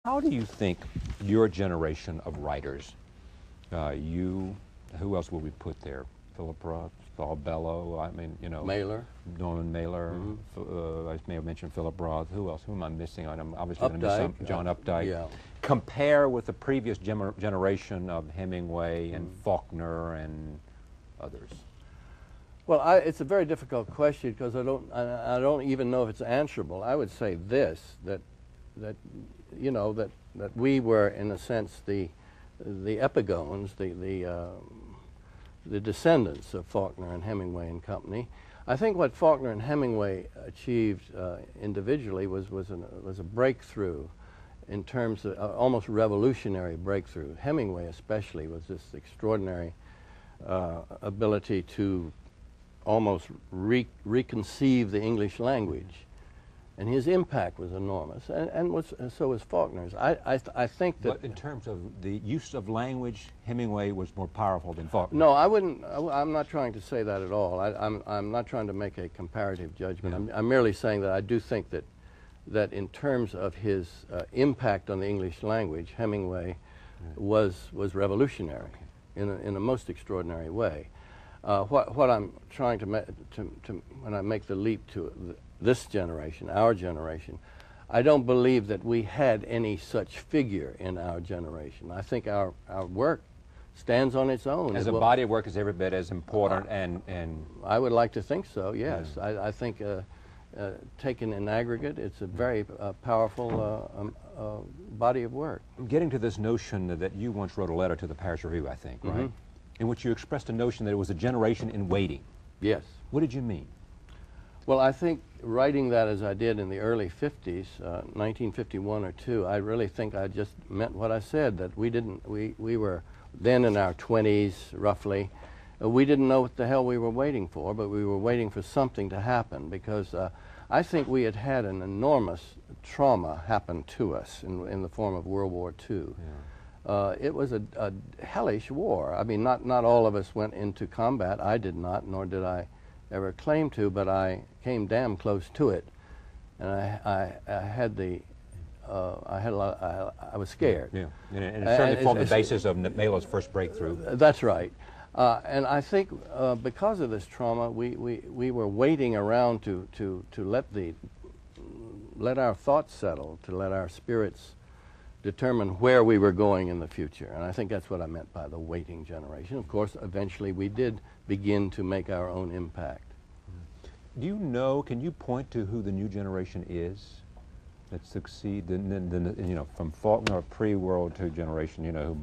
How do you think your generation of writers, who else will we put there? Philip Roth, Saul Bellow, I mean, Mailer. Norman Mailer, I may have mentioned Philip Roth. Who else? Who am I missing? I'm obviously going to miss some. John Updike. Yeah. Compare with the previous generation of Hemingway and Faulkner and others. Well, it's a very difficult question because I don't even know if it's answerable. I would say this, that we were, in a sense, the epigones, the descendants of Faulkner and Hemingway and company. I think what Faulkner and Hemingway achieved individually was a breakthrough, in terms of almost revolutionary breakthrough. Hemingway especially was this extraordinary ability to almost reconceive the English language, and his impact was enormous, and so was Faulkner's. I think that. But in terms of the use of language, Hemingway was more powerful than Faulkner. No, I wouldn't. I'm not trying to say that at all. I'm not trying to make a comparative judgment. Yeah. I'm merely saying that I do think that in terms of his impact on the English language, Hemingway was revolutionary in a most extraordinary way. What I'm trying to when I make the leap to this generation, our generation, I don't believe that we had any such figure in our generation. I think our work stands on its own. As a body of work is every bit as important and I would like to think so, yes. Yeah. I think taken in aggregate, it's a very powerful body of work. Getting to this notion that you once wrote a letter to the Paris Review, I think, right? In which you expressed a notion that it was a generation in waiting. Yes. What did you mean? Well, I think writing that as I did in the early 50s, 1951 or 2, I really think I just meant what I said, that we were then in our 20s, roughly. We didn't know what the hell we were waiting for, but we were waiting for something to happen, because I think we had had an enormous trauma happen to us in the form of World War II. Yeah. It was a hellish war. I mean, not all of us went into combat. I did not, nor did I ever claim to, but I came damn close to it, and I had the I was scared. Yeah, and it certainly formed the basis of Mailer's first breakthrough. That's right, and I think because of this trauma, we were waiting around to let our thoughts settle, to let our spirits determine where we were going in the future, and I think that's what I meant by the waiting generation. Of course, eventually we did begin to make our own impact. Do you know, can you point to who the new generation is that succeed, from Faulkner, pre-World II generation, who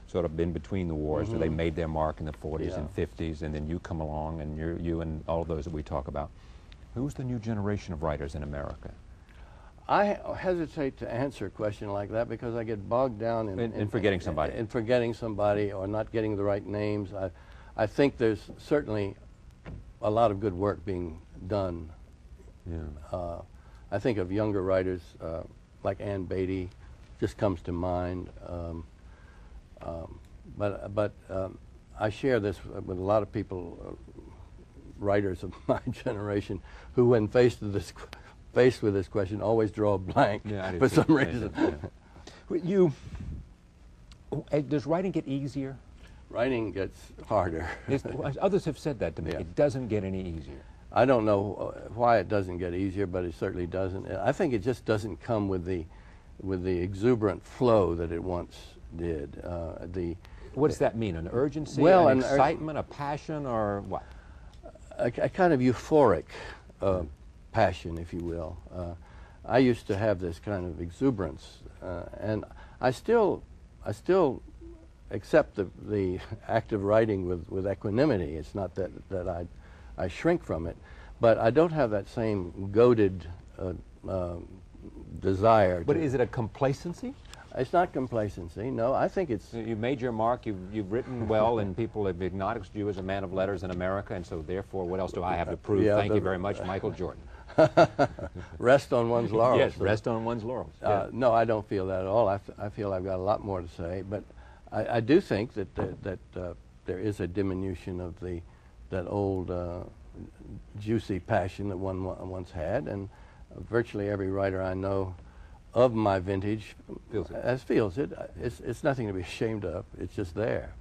sort of been between the wars, they made their mark in the 40s and 50s, and then you come along, and you and all of those that we talk about. Who's the new generation of writers in America? I hesitate to answer a question like that because I get bogged down in forgetting somebody. In forgetting somebody or not getting the right names. I think there's certainly a lot of good work being done. Yeah. I think of younger writers like Ann Beatty, just comes to mind. But I share this with a lot of people, writers of my generation, who when faced with this question always draw a blank for some reason. Does writing get easier? Writing gets harder. Others have said that to me. Yeah. It doesn't get any easier. I don't know why it doesn't get easier, but it certainly doesn't. I think it just doesn't come with the exuberant flow that it once did. What does that mean? An urgency, well, an excitement, a passion, or what? A kind of euphoric passion, if you will. I used to have this kind of exuberance, and I still accept the act of writing with equanimity. It's not that I shrink from it, but I don't have that same goaded desire. But is it a complacency? It's not complacency, no. I think it's... You've made your mark, you've written well, and people have acknowledged you as a man of letters in America, and so therefore, what else do I have to prove? Thank you very much, Michael Jordan. Rest on one's laurels. Yes, rest on one's laurels. No, I don't feel that at all. I feel I've got a lot more to say, but I do think that there is a diminution of that old juicy passion that one once had, and virtually every writer I know of my vintage Feels it. as feels it. It's nothing to be ashamed of. It's just there.